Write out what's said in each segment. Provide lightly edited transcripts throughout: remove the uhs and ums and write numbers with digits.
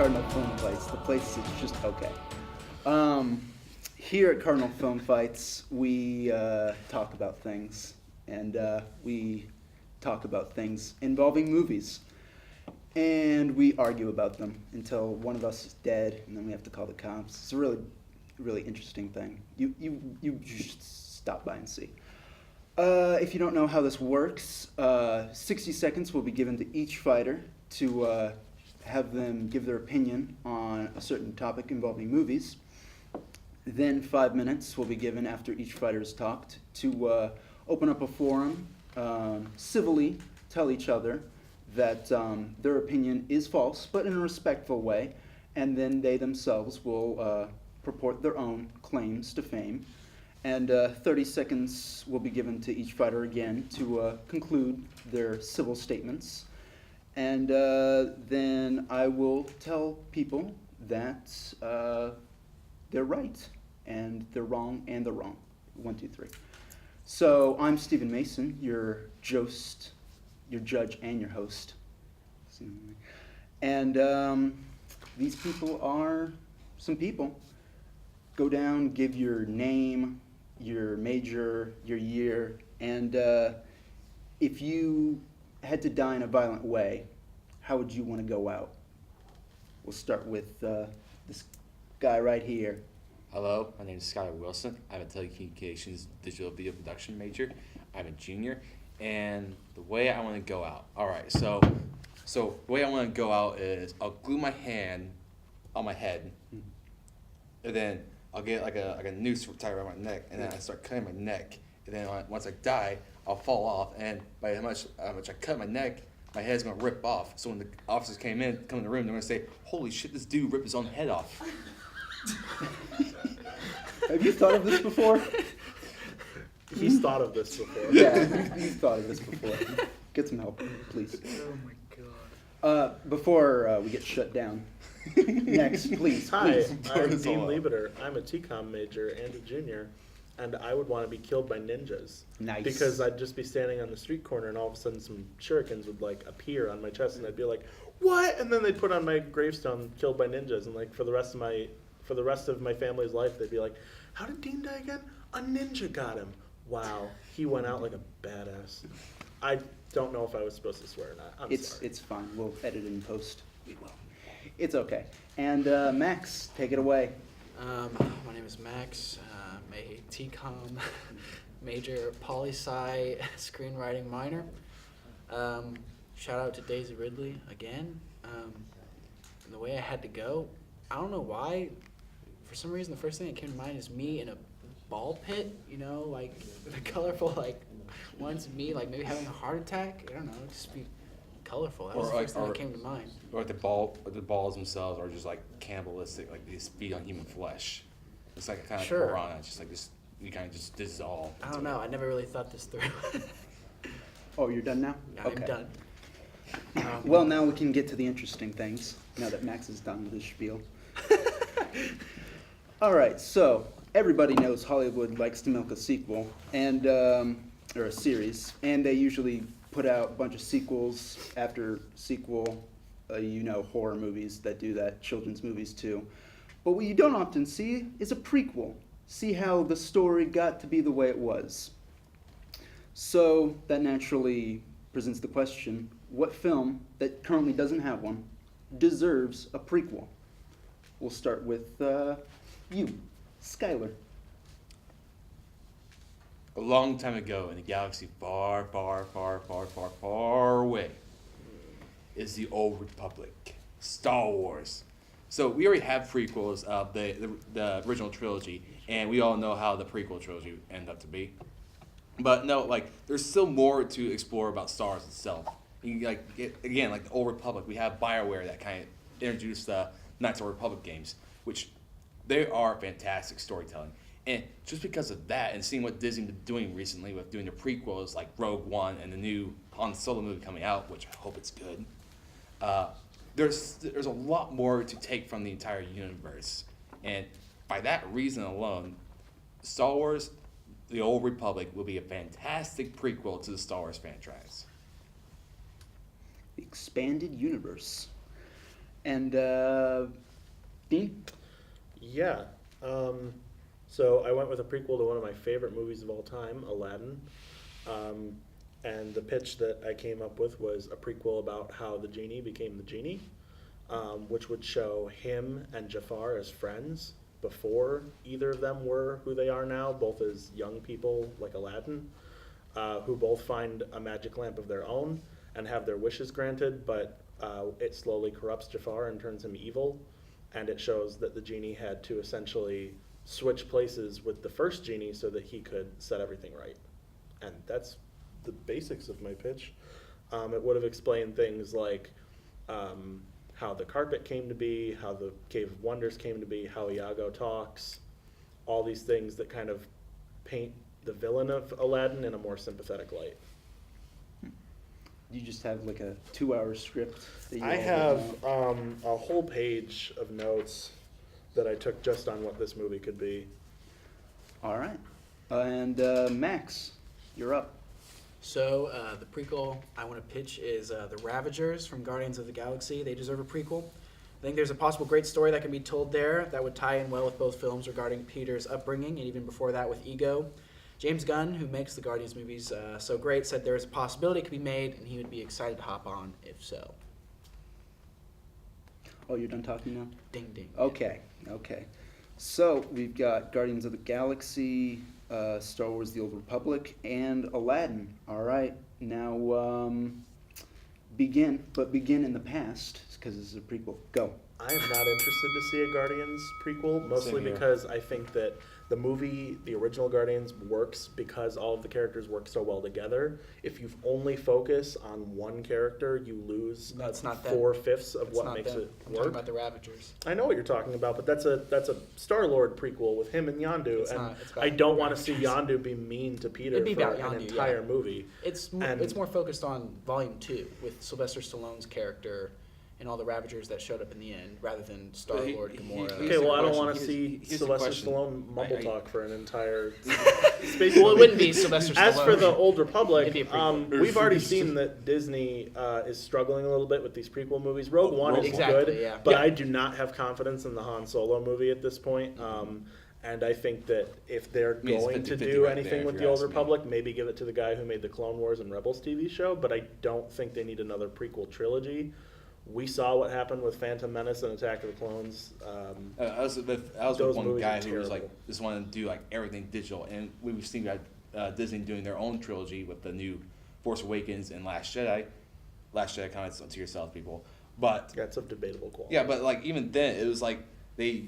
Cardinal Film Fights. The place is just okay. Here at Cardinal Film Fights, we talk about things, and we talk about things involving movies. And we argue about them until one of us is dead, and then we have to call the cops. It's a really, really interesting thing. You should stop by and see. If you don't know how this works, 60 seconds will be given to each fighter to have them give their opinion on a certain topic involving movies. Then 5 minutes will be given after each fighter has talked to open up a forum, civilly tell each other that their opinion is false, but in a respectful way, and then they themselves will purport their own claims to fame. And 30 seconds will be given to each fighter again to conclude their civil statements. And then I will tell people that they're right, and they're wrong, and they're wrong. 1, 2, 3. So I'm Stephen Mason, your judge and your host. And these people are some people. Go down, give your name, your major, your year, and if you had to die in a violent way, how would you want to go out? We'll start with this guy right here. Hello, my name is Skylar Wilson. I'm a telecommunications digital video production major. I'm a junior, and the way I want to go out. All right, so the way I want to go out is I'll glue my hand on my head, and then I'll get like a noose tied around my neck, and then I start cutting my neck, and then once I die, I'll fall off, and by how much I cut my neck, my head's gonna rip off. So when the officers come in the room, they're gonna say, "Holy shit, this dude ripped his own head off." Have you thought of this before? He's thought of this before. Yeah, he's thought of this before. Get some help, please. Oh my god. Before we get shut down. Next, please. Hi, please. I'm Dean Liebeter. I'm a TCOM major and a junior, and I would want to be killed by ninjas. Nice. Because I'd just be standing on the street corner, and all of a sudden some shurikens would like appear on my chest, and I'd be like, "What?" And then they'd put on my gravestone, "Killed by ninjas," and like for the rest of my family's life, they'd be like, "How did Dean die again? A ninja got him. Wow, he went out like a badass." I don't know if I was supposed to swear or not. I'm sorry. It's fine. We'll edit it in post. We will. It's okay. And Max, take it away. My name is Max. I'm a TCOM major, poli-sci screenwriting minor. Shout out to Daisy Ridley again. And the way I had to go, I don't know why. For some reason, the first thing that came to mind is me in a ball pit. You know, like the colorful, like ones of me, like maybe having a heart attack. I don't know, just be colorful. That was the first thing that came to mind. Or like the balls themselves are just like cannibalistic, like they feed on human flesh. It's like kind of Sure. piranha, just like this. You kind of just dissolve. I don't know. I never really thought this through. Oh, you're done now? I'm done. Well, now we can get to the interesting things, now that Max is done with his spiel. All right, so everybody knows Hollywood likes to milk a sequel, and or a series, and they usually put out a bunch of sequels after sequel, horror movies that do that, children's movies too. But what you don't often see is a prequel. See how the story got to be the way it was. So that naturally presents the question, what film that currently doesn't have one deserves a prequel? We'll start with you, Skylar. A long time ago in a galaxy far, far, far, far, far, far away is the Old Republic, Star Wars. So we already have prequels of the original trilogy, and we all know how the prequel trilogy ended up to be. But no, like there's still more to explore about Star Wars itself. Like the Old Republic, we have BioWare that kind of introduced the Knights of the Republic games, which they are fantastic storytelling. And just because of that, and seeing what Disney's been doing recently with doing the prequels like Rogue One and the new Han Solo movie coming out, which I hope it's good, there's a lot more to take from the entire universe. And by that reason alone, Star Wars, The Old Republic will be a fantastic prequel to the Star Wars franchise. The expanded universe. And Dean? Yeah. So I went with a prequel to one of my favorite movies of all time, Aladdin. And the pitch that I came up with was a prequel about how the genie became the genie, which would show him and Jafar as friends before either of them were who they are now, both as young people like Aladdin, who both find a magic lamp of their own and have their wishes granted, but it slowly corrupts Jafar and turns him evil. And it shows that the genie had to essentially switch places with the first genie so that he could set everything right. And that's the basics of my pitch. It would have explained things like how the carpet came to be, how the Cave of Wonders came to be, how Iago talks, all these things that kind of paint the villain of Aladdin in a more sympathetic light. You just have like a 2-hour script that you I all have written out? a whole page of notes that I took just on what this movie could be. All right. And Max, you're up. So the prequel I want to pitch is The Ravagers from Guardians of the Galaxy. They deserve a prequel. I think there's a possible great story that can be told there that would tie in well with both films regarding Peter's upbringing, and even before that with Ego. James Gunn, who makes the Guardians movies so great, said there is a possibility it could be made, and he would be excited to hop on if so. Oh, you're done talking now? Ding ding. Okay. So we've got Guardians of the Galaxy, Star Wars: The Old Republic, and Aladdin. All right. Now begin in the past because this is a prequel. Go. I am not interested to see a Guardians prequel, mostly Same here. because I think that the movie, the original Guardians, works because all of the characters work so well together. If you only focus on one character, you lose No, it's not them. 4/5 of It's what not makes them. it I'm talking work. about the Ravagers. I know what you're talking about, but that's a Star-Lord prequel with him and Yondu, It's and not. It's about I don't want to see Ravagers. Yondu be mean to Peter It'd be for about an Yondu, entire yeah. movie. It's And- more focused on Volume 2 with Sylvester Stallone's character and all the Ravagers that showed up in the end, rather than Star-Lord, he- Gamora. he- Okay, well, I don't question. want to see Here's the Sylvester question. Stallone mumble I- talk for an entire space Well, it movie. wouldn't be Sylvester Stallone. As for the Old It'd be a Republic, prequel. we've already seen that Disney is struggling a little bit with these prequel movies. Rogue One is Exactly, good, yeah. but Yeah. I do not have confidence in the Han Solo movie at this point. And I think that if they're mean, it's going to 50-50 do right anything there, with if the you're Old asking me. Republic, maybe give it to the guy who made the Clone Wars and Rebels TV show, but I don't think they need another prequel trilogy. We saw what happened with Phantom Menace and Attack of the Clones. I was with Those one movies guy are who was like terrible. just wanted to do like everything digital, and we've seen Disney doing their own trilogy with the new Force Awakens and Last Jedi. Last Jedi comments to yourself, people, but That's of debatable quality. yeah, but like even then it was like they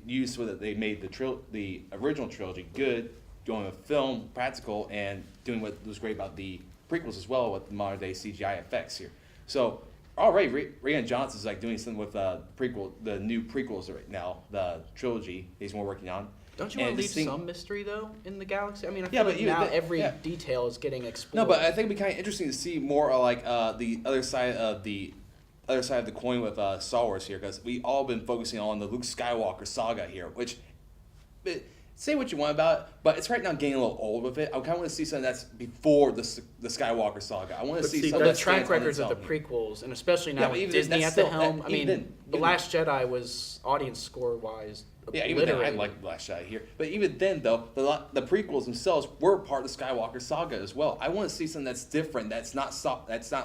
used so that they made the original trilogy good, going with film practical and doing what was great about the prequels as well with the modern day CGI effects here. So already Rian Johnson's like doing something with the new prequels right now, the trilogy he's more working on. Don't you And want to leave this thing- some mystery though in the galaxy? I mean, I Yeah, feel but like even now the- every yeah. detail is getting explored. No, but I think it'd be kind of interesting to see more like the other side of the coin with Star Wars here, because we all been focusing on the Luke Skywalker saga here, which say what you want about it, but it's right now getting a little old with it. I kind of want to see something that's before the Skywalker saga. I want to But see see, So something the that track stands on records of the itself here. prequels, and especially now Yeah, but with even Disney that's at the still- helm. that- I mean, even then- The even- Last Jedi was audience score wise. Yeah, even then, I like Last Jedi here. But even then, though, the prequels themselves were part of the Skywalker saga as well. I want to see something that's different. That's not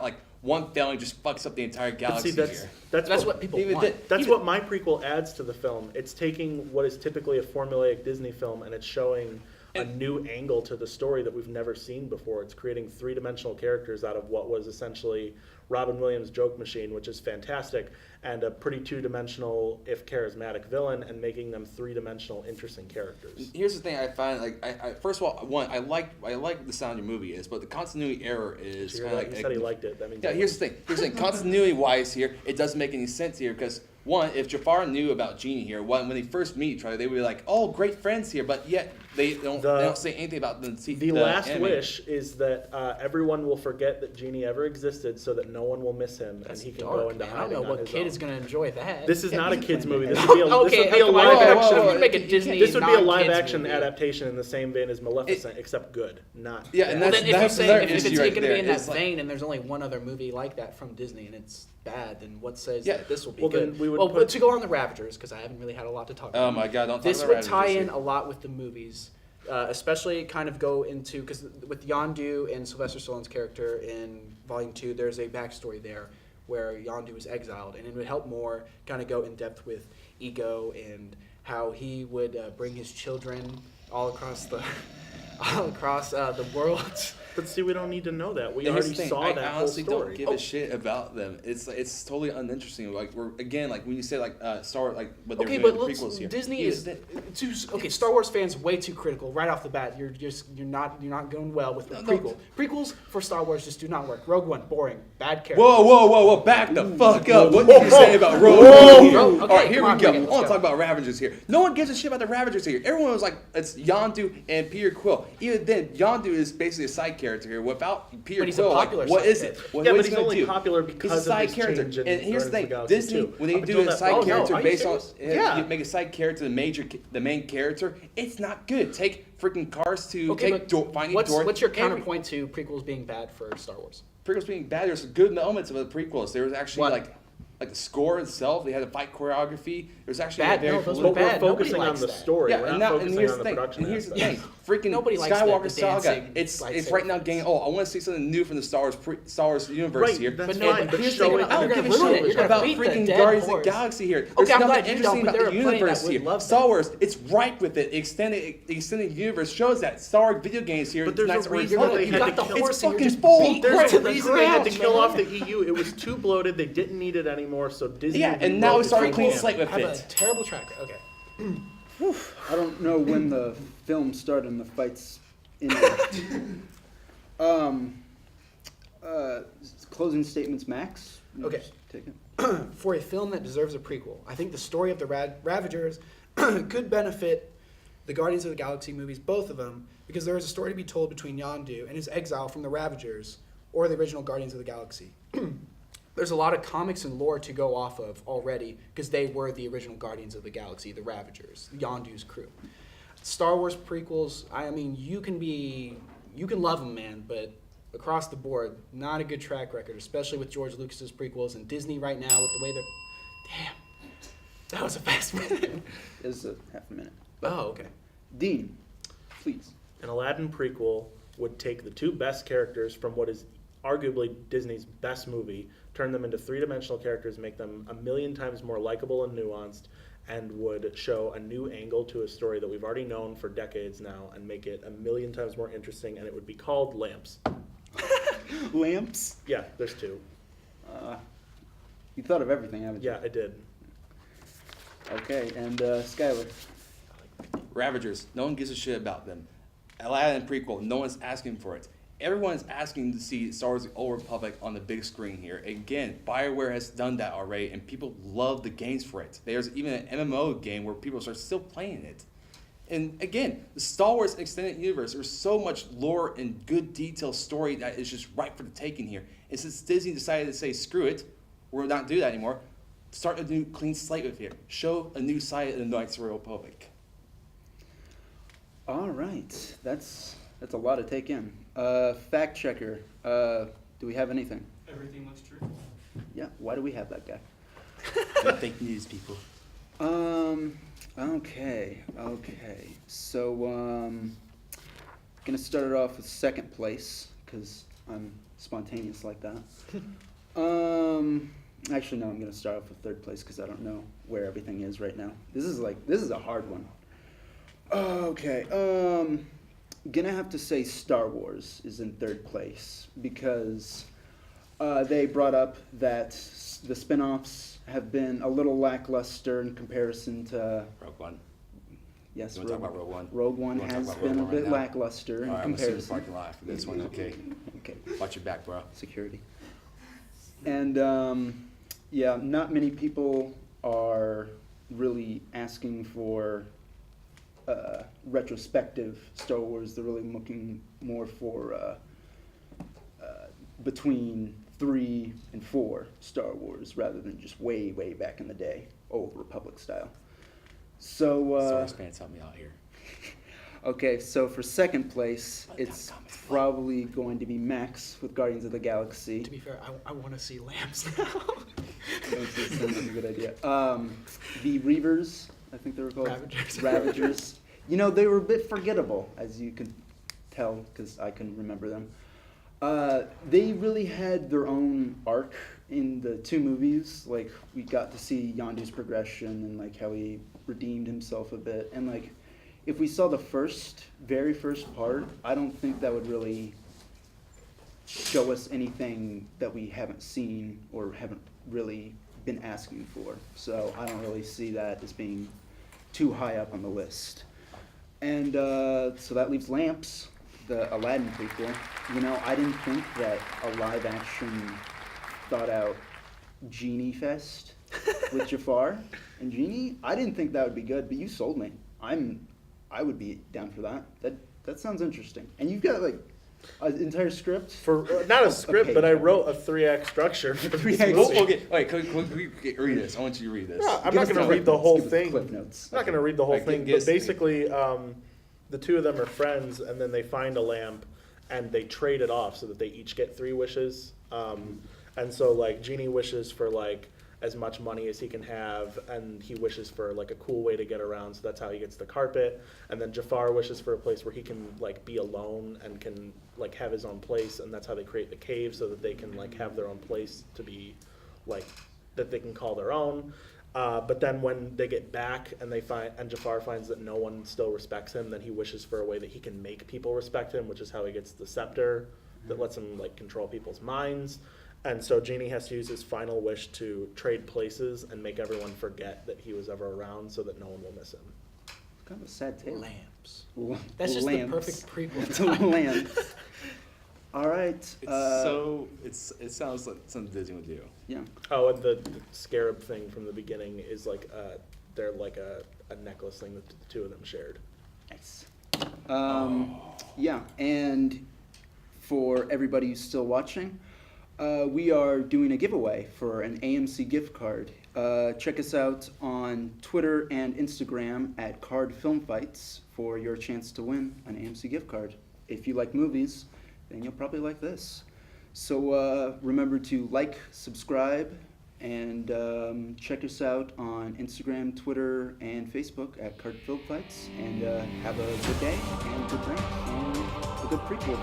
like one failing just fucks up the entire But galaxy see, that's here. That's what people Even want. then- That's even- what my prequel adds to the film. It's taking what is typically a formulaic Disney film and it's showing a new angle to the story that we've never seen before. It's creating three-dimensional characters out of what was essentially Robin Williams' joke machine, which is fantastic, and a pretty two-dimensional, if charismatic, villain, and making them three-dimensional, interesting characters. Here's the thing I find, like, I first of all, I like the sound your movie is, but the continuity error is He kind of like... said he liked it. That means Yeah, here's the thing. Continuity-wise here, it doesn't make any sense here, because, one, if Jafar knew about Genie here, when they first meet each other, they would be like, oh, great friends here, but yet they don't say anything about The last anime. wish is that everyone will forget that Genie ever existed, so that no one will miss him, That's and he can dark, go into man. I hiding don't know on what his kid own. is going to enjoy that. This is Yeah, not a he's kids playing movie. that. This would be a, Okay, this would be a come on, live you're action. gonna make a Disney This would be a live non-kids action movie. adaptation in the same vein as Maleficent, except good, not. Yeah, bad. and Well, that's then if that's you say another if it's issue going right to be there. in that It's like- vein, and there's only one other movie like that from Disney, and it's bad, then what says Yeah. that this will be Well, good? then we would well, put- but to go on the Ravagers, because I haven't really had a lot to talk about. Oh my God! Don't This talk would about tie Ravagers in here. a lot with the movies, especially kind of go into because with Yondu and Sylvester Stallone's character in Volume 2, there's a backstory there where Yondu was exiled, and it would help more kind of go in depth with Ego and how he would bring his children all across the the world. But see, we don't need to know that. We And here's already the thing, saw I that whole honestly story. don't give a shit about them. It's totally uninteresting. Like we're again, like when you say like Star Wars, like what they're Okay, doing but in the let's, prequels here. Disney Here's is the- okay. Star Wars fans way too critical right off the bat. You're not going well with the No, prequel. Prequels for Star Wars just do not work. Rogue One, boring, bad character. Whoa! Back the fuck up! What did you say about Rogue One here? Whoa, okay, All right, here come we on, go. Megan, I let's want to go. talk about Ravagers here. No one gives a shit about the Ravagers here. Everyone was like, it's Yondu and Peter Quill. Even then, Yondu is basically a side character here. Without Peter But he's a Quill, popular what side is it? character. What, Yeah, what but is he's gonna only do? popular He's because a of side his character. change in And here's the Guardians of thing: the Galaxy Disney, 2. when they Up do until a that side point- character are you based on, serious? Yeah. make a side character the main character, it's not good. Take freaking Cars 2, Okay, take but Finding what's Dory. your Every- counterpoint to prequels being bad for Star Wars? Prequels being bad, there's good elements of the prequels. There was actually What? like the score itself. They had a fight choreography. There's actually Bad, a very no, those fluid- were But we're bad. Nobody focusing on likes the that. story. Yeah, We're and, not now, and focusing here's on the the thing. production And here's the aspect. thing. Freaking Nobody likes Skywalker the Saga. dancing It's right now getting. Oh, I want to see something new from the Star Wars universe Right, here. that's But no, fine, but but here's the show thing. it. I don't You're give a gonna ruin it. shit You're gonna about beat the freaking dead Guardians of the horse. Galaxy here. Okay, There's I'm nothing glad you interesting don't, but about there the are plenty that universe would here. love Star that. Wars, it's ripe with it. Extended universe shows that Star Wars video games here. But there's Knights a of the reason Republic, that they You had got to the kill- horse it's and you're fucking just full. beating There's her a to the reason they had to ground, kill man. off the EU. It was too bloated. They didn't need it anymore. So Disney. Yeah, and now we start a clean Prequels slate with Have a it. terrible track. Okay. I don't know when the film started and the fights ended. Closing statements, Max? Okay. Take it. For a film that deserves a prequel, I think the story of the Ravagers could benefit the Guardians of the Galaxy movies, both of them, because there is a story to be told between Yondu and his exile from the Ravagers, or the original Guardians of the Galaxy. There's a lot of comics and lore to go off of already, because they were the original Guardians of the Galaxy, the Ravagers, Yondu's crew. Star Wars prequels, I mean, you can love them, man, but across the board, not a good track record, especially with George Lucas's prequels and Disney right now with the way they're... Damn, that was a fast minute. It's a half a minute. Oh, okay. Dean, please. An Aladdin prequel would take the two best characters from what is arguably Disney's best movie, turn them into three-dimensional characters, make them a million times more likable and nuanced, and would show a new angle to a story that we've already known for decades now, and make it a million times more interesting, and it would be called Lamps. Lamps? Yeah, there's two. You thought of everything, haven't you? Yeah, I did. Okay, and Skylar. Ravagers, no one gives a shit about them. Aladdin prequel, no one's asking for it. Everyone's asking to see Star Wars: The Old Republic on the big screen here. Again, BioWare has done that already, and people love the games for it. There's even an MMO game where people are still playing it. And again, the Star Wars Extended Universe, there's so much lore and good detailed story that is just ripe for the taking here. And since Disney decided to say, screw it, we're not do that anymore, start a new clean slate with here. Show a new side of the Knights of the Republic. All right, that's a lot to take in. Fact checker, do we have anything? Everything looks true. Yeah, why do we have that guy? Fake news, people. Okay. So, gonna start it off with second place, because I'm spontaneous like that. Actually, no, I'm gonna start off with third place, because I don't know where everything is right now. This is a hard one. Okay, gonna have to say Star Wars is in third place, because they brought up that the spin-offs have been a little lackluster in comparison to, Rogue One. yes, You want to talk about Rogue One? Rogue One You wanna talk has about been a Rogue One bit right now? lackluster in All right, I'm gonna see the comparison. parking lot for this one, okay? Okay, Watch your back, bro. security. And yeah, not many people are really asking for retrospective Star Wars. They're really looking more for between 3 and 4 Star Wars rather than just way, way back in the day, Old Republic style. So, Star Wars fans, help me out here. okay, so for second place, it's probably going to be Max with Guardians of the Galaxy. To be fair, I want to see lamps now. Don't say it sounds like a good idea. The Reavers, I think they were called. Ravagers. Ravagers. You know, they were a bit forgettable, as you can tell, because I couldn't remember them. They really had their own arc in the 2 movies. Like, we got to see Yondu's progression and, like, how he redeemed himself a bit. And, like, if we saw the very first part, I don't think that would really show us anything that we haven't seen or haven't really been asking for. So I don't really see that as being too high up on the list. And so that leaves Lamps, the Aladdin prequel. You know, I didn't think that a live action thought out Genie Fest with Jafar and Genie, I didn't think that would be good, but you sold me. I would be down for that. That sounds interesting. And you've got like an entire script For not a script, page, but I right? wrote a 3-act structure. For this 3-act movie. Okay, wait, can we read this? I want you to read this. No, I'm Give not us going to the read the clip whole notes, give us thing. clip notes. I'm not going to read the whole Like, thing, give but us- basically, the 2 of them are friends, and then they find a lamp, and they trade it off so that they each get 3 wishes. And so, like, Genie wishes for, like, as much money as he can have, and he wishes for, like, a cool way to get around, so that's how he gets the carpet. And then Jafar wishes for a place where he can, like, be alone and can, like, have his own place, and that's how they create the cave, so that they can, like, have their own place to be, like, that they can call their own. But then when they get back and and Jafar finds that no one still respects him, then he wishes for a way that he can make people respect him, which is how he gets the scepter that lets him like control people's minds. And so Genie has to use his final wish to trade places and make everyone forget that he was ever around, so that no one will miss him. Kind of a sad tale. Lamps. L- That's just lamps. the perfect prequel. It's a lamp. All right. It sounds like something Disney would do. Yeah. Oh, and the scarab thing from the beginning is like they're like a necklace thing that the 2 of them shared. Nice. Yeah, and for everybody who's still watching, we are doing a giveaway for an AMC gift card. Check us out on Twitter and Instagram at Card Film Fights for your chance to win an AMC gift card. If you like movies, then you'll probably like this. So remember to like, subscribe, and check us out on Instagram, Twitter, and Facebook at Card Film Fights. And have a good day and a good drink and a good prequel.